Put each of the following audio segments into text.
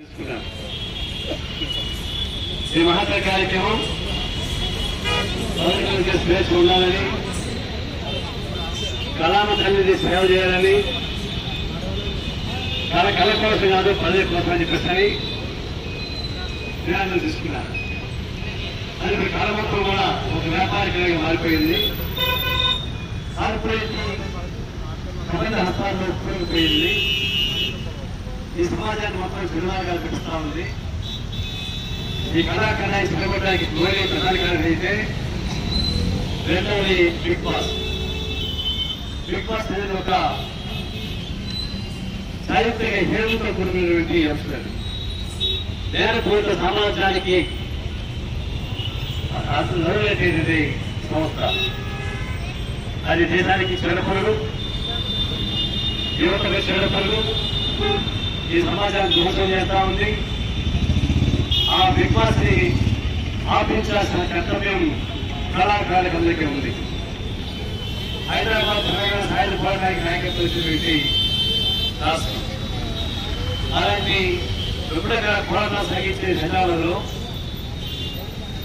ఈ మహత్తర కార్యక్రమం పౌరులకు స్వేచ్ఛ ఉండాలని, కళామ తల్లిది సేవ చేయాలని, కళ కోసం కాదు ప్రజల కోసం అని చెప్పేసి నిర్ణయం తీసుకున్నారు. అది ఇప్పుడు కళ మొత్తం కూడా ఒక వ్యాపారికంగా మారిపోయింది. కార్పొరేట్ ప్రపంచ హస్తాల్లో ఉపయోగపోయింది. ఈ సమాజాన్ని మొత్తం సినిమాగా కల్పిస్తా ఉంది. ఈ కళాకారాన్ని సిద్ధపడడానికి కోరి ప్రధాన కారణం అయితే రెండవది బిగ్ బాస్. బిగ్ బాస్ అనేది ఒక చారిత్రక హేళనతో కూడినటువంటి అంశం. నేరపూరిత సమాజానికి అసలు నడులేటువంటి సంస్థ. అది దేశానికి చెడపరుడు, యువతకు చెడపరుడు, ఈ సమాజాన్ని మోసం చేస్తా ఉంది. ఆ బిగ్ బాస్ ని ఆపించాల్సిన కర్తవ్యం కళాకారులకు అందరికీ ఉంది. హైదరాబాద్ తెలంగాణ సాయుధ పోరాటానికి నాయకత్వం ఇచ్చినటువంటి రాష్ట్రం. అలాంటి విపరీత పోరాటం సాగించే జిల్లాలలో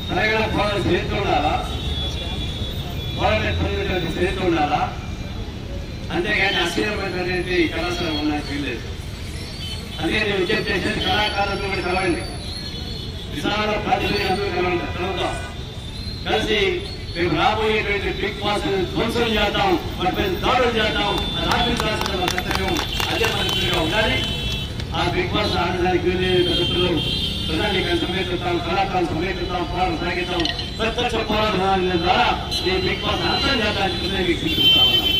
తెలంగాణ పోరాటం చేస్తూ ఉండాలా, పోరాటం చేస్తూ ఉండాలా, అంతేగాని అశ్లీలమైనటువంటి కళాశాల ఉన్నట్టు వీల్లేదు. అందుకే నేను విజ్ఞప్తి చేసేది కళాకారులతో కూడా కలవండి, విశాల ప్రాతినిధ్యం అందరూ కలుగుతాం. కలిసి మేము రాబోయేటువంటి బిగ్ బాస్ ధ్వంసం చేద్దాం, వాటిపై దాడులు చేద్దాం, అది ఆపించాల్సిన కర్తవ్యం అదే పరిస్థితిగా ఉండాలి. ఆ బిగ్ బాస్ ఆడడానికి పద్ధతులు ప్రజానికి సమేకిస్తాం, కళాకారులు సమేకిస్తాం, పోరాటం సాగిస్తాం. ప్రత్యక్ష పోరాటం ద్వారా ఈ బిగ్ బాస్ అంతం చేద్దానికి మీకు చూపిస్తా ఉన్నాం.